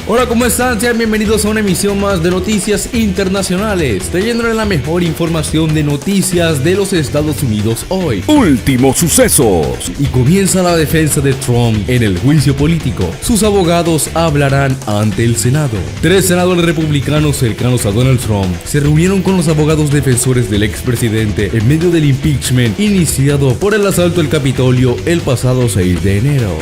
Hola, ¿cómo están? Sean bienvenidos a una emisión más de Noticias Internacionales, trayéndole la mejor información de noticias de los Estados Unidos hoy. Últimos sucesos. Y comienza la defensa de Trump en el juicio político. Sus abogados hablarán ante el Senado. 3 senadores republicanos cercanos a Donald Trump se reunieron con los abogados defensores del expresidente en medio del impeachment iniciado por el asalto al Capitolio el pasado 6 de enero.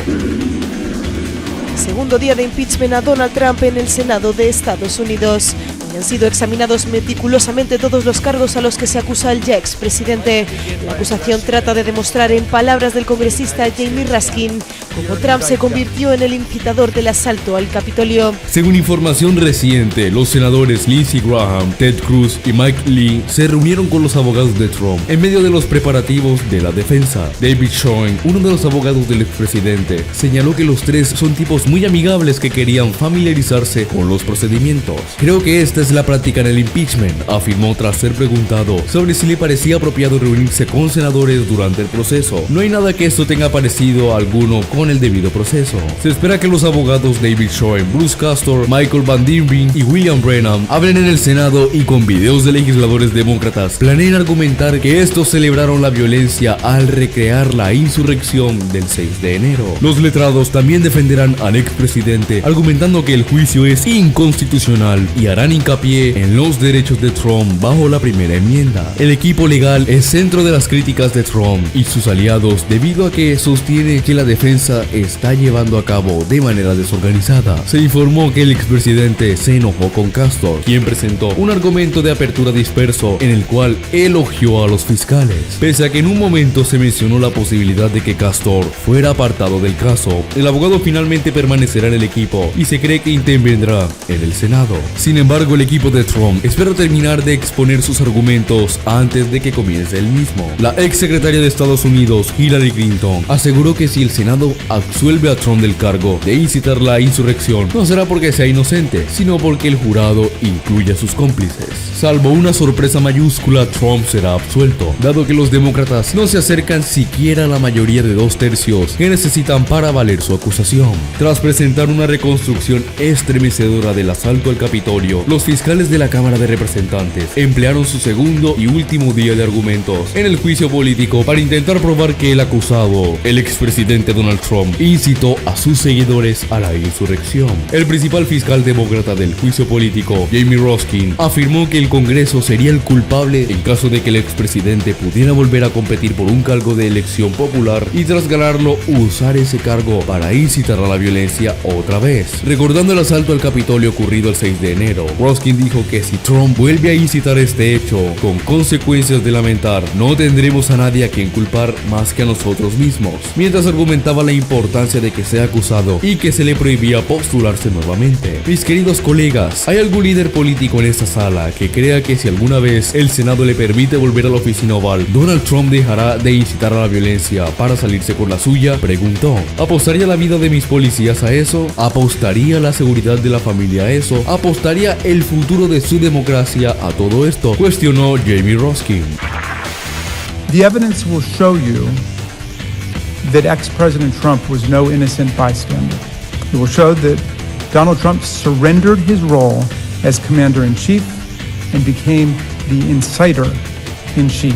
Segundo día de impeachment a Donald Trump en el Senado de Estados Unidos. Han sido examinados meticulosamente todos los cargos a los que se acusa al ya expresidente. La acusación trata de demostrar, en palabras del congresista Jamie Raskin, cómo Trump se convirtió en el incitador del asalto al Capitolio. Según información reciente, los senadores Lindsey Graham, Ted Cruz y Mike Lee se reunieron con los abogados de Trump en medio de los preparativos de la defensa. David Schoen, uno de los abogados del expresidente, señaló que los tres son tipos muy amigables que querían familiarizarse con los procedimientos. Creo que esta es la práctica en el impeachment, afirmó tras ser preguntado sobre si le parecía apropiado reunirse con senadores durante el proceso. No hay nada que esto tenga parecido alguno con el debido proceso. Se espera que los abogados David Schoen, Bruce Castor, Michael Van Dirven y William Brennan hablen en el Senado y con videos de legisladores demócratas planeen argumentar que estos celebraron la violencia al recrear la insurrección del 6 de enero. Los letrados también defenderán al expresidente, argumentando que el juicio es inconstitucional y harán hincapié en los derechos de Trump bajo la primera enmienda. El equipo legal es centro de las críticas de Trump y sus aliados debido a que sostiene que la defensa está llevando a cabo de manera desorganizada. Se informó que el expresidente se enojó con Castor, quien presentó un argumento de apertura disperso en el cual elogió a los fiscales. Pese a que en un momento se mencionó la posibilidad de que Castor fuera apartado del caso, el abogado finalmente permanecerá en el equipo y se cree que intervendrá en el Senado. Sin embargo, el equipo de Trump espera terminar de exponer sus argumentos antes de que comience el mismo. La ex secretaria de Estados Unidos, Hillary Clinton, aseguró que si el Senado absuelve a Trump del cargo de incitar la insurrección, no será porque sea inocente, sino porque el jurado incluye a sus cómplices. Salvo una sorpresa mayúscula, Trump será absuelto, dado que los demócratas no se acercan siquiera a la mayoría de 2/3 que necesitan para valer su acusación. Tras presentar una reconstrucción estremecedora del asalto al Capitolio, los fiscales de la Cámara de Representantes emplearon su segundo y último día de argumentos en el juicio político para intentar probar que el acusado, el expresidente Donald Trump, incitó a sus seguidores a la insurrección. El principal fiscal demócrata del juicio político, Jamie Raskin, afirmó que el Congreso sería el culpable en caso de que el expresidente pudiera volver a competir por un cargo de elección popular y tras ganarlo usar ese cargo para incitar a la violencia otra vez. Recordando el asalto al Capitolio ocurrido el 6 de enero, Raskin dijo que si Trump vuelve a incitar este hecho con consecuencias de lamentar, no tendremos a nadie a quien culpar más que a nosotros mismos, mientras argumentaba la importancia de que sea acusado y que se le prohibía postularse nuevamente. Mis queridos colegas, ¿hay algún líder político en esta sala que crea que si alguna vez el Senado le permite volver a la oficina oval, Donald Trump dejará de incitar a la violencia para salirse con la suya? Preguntó. ¿Apostaría la vida de mis policías a eso? ¿Apostaría la seguridad de la familia a eso? ¿Apostaría el futuro de su democracia a todo esto? Cuestionó Jamie Raskin. The evidence will show you that ex-President Trump was no innocent bystander. It will show that Donald Trump surrendered his role as commander-in-chief and became the inciter-in-chief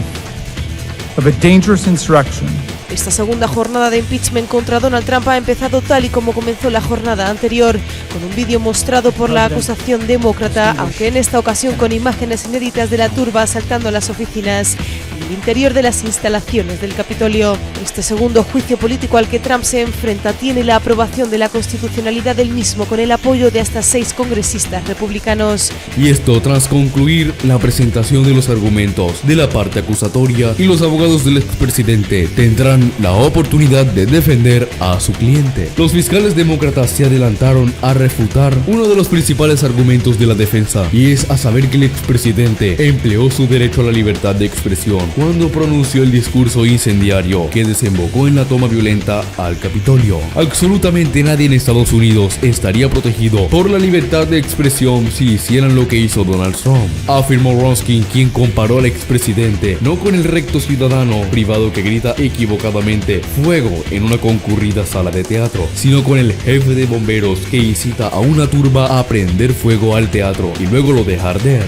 of a dangerous insurrection. Esta segunda jornada de impeachment contra Donald Trump ha empezado tal y como comenzó la jornada anterior, con un vídeo mostrado por la acusación demócrata, aunque en esta ocasión con imágenes inéditas de la turba asaltando las oficinas en el interior de las instalaciones del Capitolio. Este segundo juicio político al que Trump se enfrenta tiene la aprobación de la constitucionalidad del mismo, con el apoyo de hasta 6 congresistas republicanos. Y esto tras concluir la presentación de los argumentos de la parte acusatoria, y los abogados del expresidente tendrán la oportunidad de defender a su cliente. Los fiscales demócratas se adelantaron a refutar uno de los principales argumentos de la defensa, y es a saber que el expresidente empleó su derecho a la libertad de expresión cuando pronunció el discurso incendiario que desembocó en la toma violenta al Capitolio. Absolutamente nadie en Estados Unidos estaría protegido por la libertad de expresión si hicieran lo que hizo Donald Trump, afirmó Raskin, quien comparó al expresidente no con el recto ciudadano privado que grita equivocado equivocadamente fuego en una concurrida sala de teatro, sino con el jefe de bomberos que incita a una turba a prender fuego al teatro y luego lo deja arder.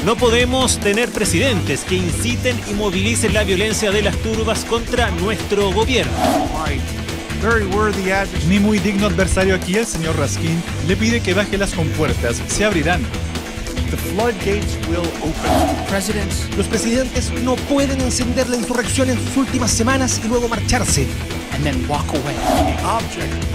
No podemos tener presidentes que inciten y movilicen la violencia de las turbas contra nuestro gobierno. Mi muy digno adversario aquí, el señor Raskin, le pide que baje las compuertas. Se abrirán. Los presidentes no pueden encender la insurrección en sus últimas semanas y luego marcharse.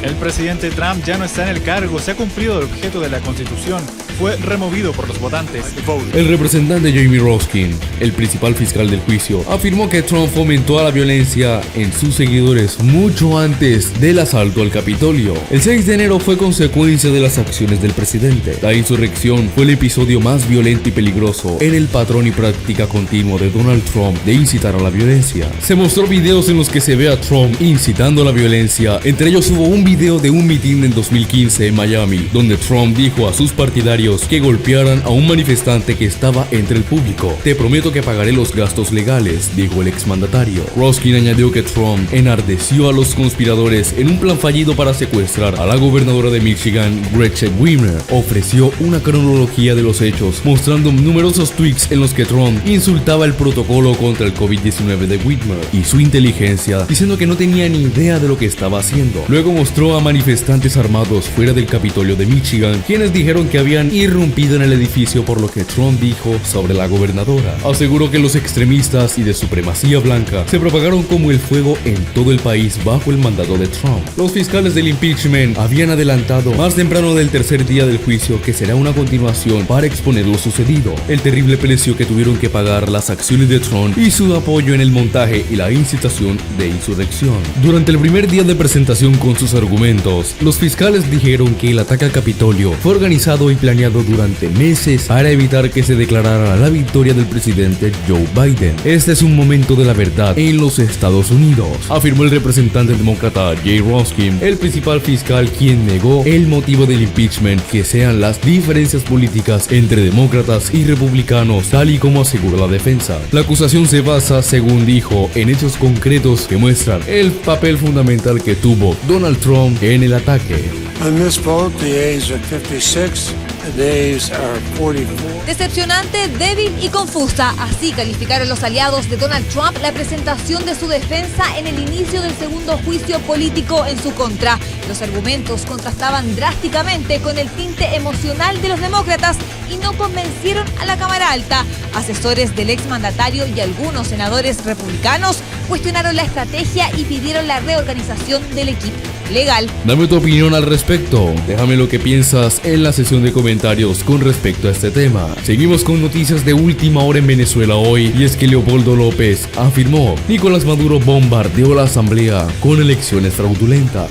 El presidente Trump ya no está en el cargo, se ha cumplido el objeto de la Constitución, fue removido por los votantes. El representante Jamie Raskin, el principal fiscal del juicio, afirmó que Trump fomentó a la violencia en sus seguidores mucho antes del asalto al Capitolio. El 6 de enero fue consecuencia de las acciones del presidente. La insurrección fue el episodio más violento y peligroso en el patrón y práctica continuo de Donald Trump de incitar a la violencia. Se mostró videos en los que se ve a Trump incitando a la violencia. Entre ellos hubo un video de un mitin en 2015 en Miami, donde Trump dijo a sus partidarios que golpearan a un manifestante que estaba entre el público. Te prometo que pagaré los gastos legales, dijo el exmandatario. Raskin añadió que Trump enardeció a los conspiradores en un plan fallido para secuestrar a la gobernadora de Michigan, Gretchen Whitmer. Ofreció una cronología de los hechos, mostrando numerosos tweets en los que Trump insultaba el protocolo contra el COVID-19 de Whitmer y su inteligencia, diciendo que no tenía ni idea de lo que estaba haciendo. Luego mostró a manifestantes armados fuera del Capitolio de Michigan, quienes dijeron que habían irrumpido en el edificio por lo que Trump dijo sobre la gobernadora. Aseguró que los extremistas y de supremacía blanca se propagaron como el fuego en todo el país bajo el mandato de Trump. Los fiscales del impeachment habían adelantado más temprano del tercer día del juicio que será una continuación para exponer lo sucedido, el terrible precio que tuvieron que pagar las acciones de Trump y su apoyo en el montaje y la incitación de insurrección. Durante el primer día de presentación con sus argumentos, los fiscales dijeron que el ataque al Capitolio fue organizado y planeado durante meses para evitar que se declarara la victoria del presidente Joe Biden. Este es un momento de la verdad en los Estados Unidos, afirmó el representante demócrata Jay Raskin, el principal fiscal, quien negó el motivo del impeachment que sean las diferencias políticas entre demócratas y republicanos, tal y como aseguró la defensa. La acusación se basa, según dijo, en hechos concretos que muestran el papel fundamental que tuvo Donald Trump en el ataque. On this vote, the ayes are 56, the nays are 44. Decepcionante, débil y confusa. Así calificaron los aliados de Donald Trump la presentación de su defensa en el inicio del segundo juicio político en su contra. Los argumentos contrastaban drásticamente con el tinte emocional de los demócratas y no convencieron a la Cámara Alta. Asesores del exmandatario y algunos senadores republicanos cuestionaron la estrategia y pidieron la reorganización del equipo legal. Dame tu opinión al respecto. Déjame lo que piensas en la sesión de comentarios con respecto a este tema. Seguimos con noticias de última hora en Venezuela hoy, y es que Leopoldo López afirmó: Nicolás Maduro bombardeó la asamblea con elecciones fraudulentas.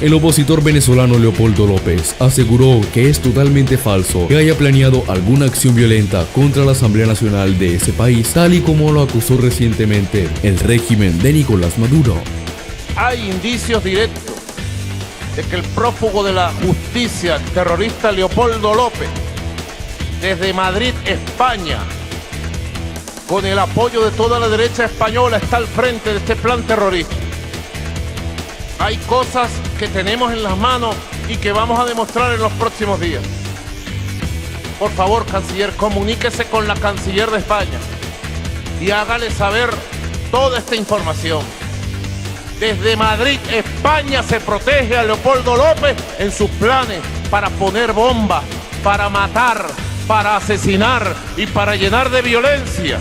El opositor venezolano Leopoldo López aseguró que es totalmente falso que haya planeado alguna acción violenta contra la Asamblea Nacional de ese país, tal y como lo acusó recientemente el régimen de Nicolás Maduro. Hay indicios directos de que el prófugo de la justicia terrorista Leopoldo López, desde Madrid, España, con el apoyo de toda la derecha española, está al frente de este plan terrorista. Hay cosas que tenemos en las manos y que vamos a demostrar en los próximos días. Por favor, canciller, comuníquese con la canciller de España y hágale saber toda esta información. Desde Madrid, España, se protege a Leopoldo López en sus planes para poner bombas, para matar, para asesinar y para llenar de violencia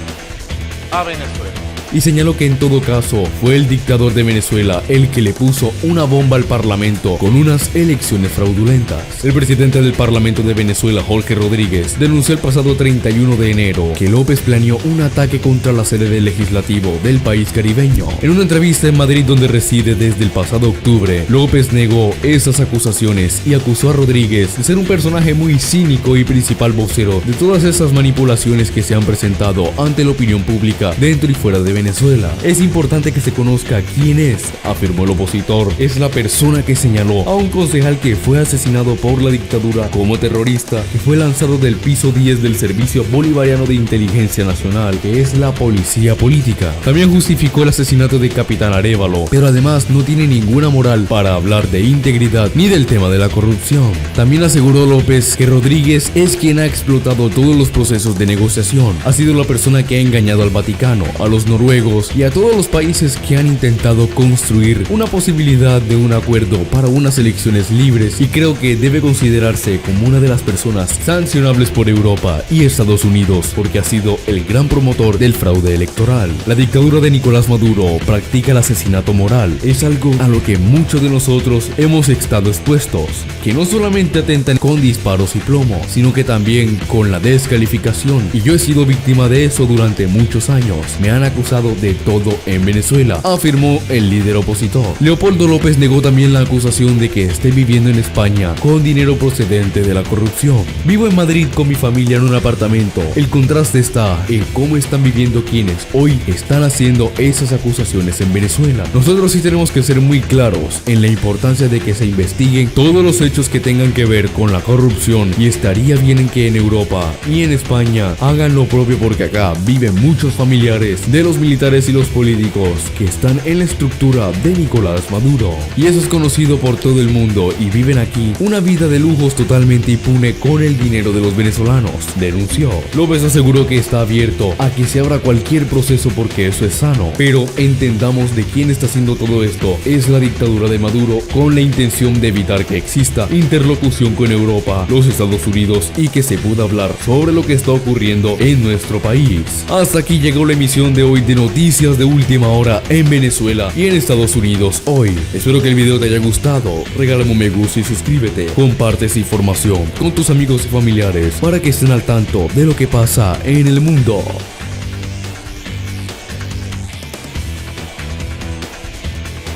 a Venezuela. Y señaló que en todo caso fue el dictador de Venezuela el que le puso una bomba al parlamento con unas elecciones fraudulentas. El presidente del Parlamento de Venezuela, Jorge Rodríguez, denunció el pasado 31 de enero que López planeó un ataque contra la sede del legislativo del país caribeño. En una entrevista en Madrid, donde reside desde el pasado octubre, López negó esas acusaciones y acusó a Rodríguez de ser un personaje muy cínico y principal vocero de todas esas manipulaciones que se han presentado ante la opinión pública dentro y fuera de Venezuela. Venezuela. Es importante que se conozca quién es, afirmó el opositor. Es la persona que señaló a un concejal que fue asesinado por la dictadura como terrorista, que fue lanzado del piso 10 del Servicio Bolivariano de Inteligencia Nacional, que es la policía política. También justificó el asesinato de Capitán Arévalo, pero además no tiene ninguna moral para hablar de integridad ni del tema de la corrupción. También aseguró López que Rodríguez es quien ha explotado todos los procesos de negociación. Ha sido la persona que ha engañado al Vaticano, a los noruegos y a todos los países que han intentado construir una posibilidad de un acuerdo para unas elecciones libres, y creo que debe considerarse como una de las personas sancionables por Europa y Estados Unidos, porque ha sido el gran promotor del fraude electoral. La dictadura de Nicolás Maduro practica el asesinato moral. Es algo a lo que muchos de nosotros hemos estado expuestos, que no solamente atentan con disparos y plomo, sino que también con la descalificación, y yo he sido víctima de eso durante muchos años. Me han acusado de todo en Venezuela, afirmó el líder opositor. Leopoldo López negó también la acusación de que esté viviendo en España con dinero procedente de la corrupción. Vivo en Madrid con mi familia en un apartamento. El contraste está en cómo están viviendo quienes hoy están haciendo esas acusaciones en Venezuela. Nosotros sí tenemos que ser muy claros en la importancia de que se investiguen todos los hechos que tengan que ver con la corrupción, y estaría bien en que en Europa y en España hagan lo propio, porque acá viven muchos familiares de los militares y los políticos que están en la estructura de Nicolás Maduro, y eso es conocido por todo el mundo, y viven aquí una vida de lujos totalmente impune con el dinero de los venezolanos, denunció. López aseguró que está abierto a que se abra cualquier proceso porque eso es sano, pero entendamos de quién está haciendo todo esto. Es la dictadura de Maduro, con la intención de evitar que exista interlocución con Europa, los Estados Unidos, y que se pueda hablar sobre lo que está ocurriendo en nuestro país. Hasta aquí llegó la emisión de hoy de Noticias de Última Hora en Venezuela y en Estados Unidos hoy. Espero que el video te haya gustado. Regálame un me gusta y suscríbete. Comparte esta información con tus amigos y familiares para que estén al tanto de lo que pasa en el mundo.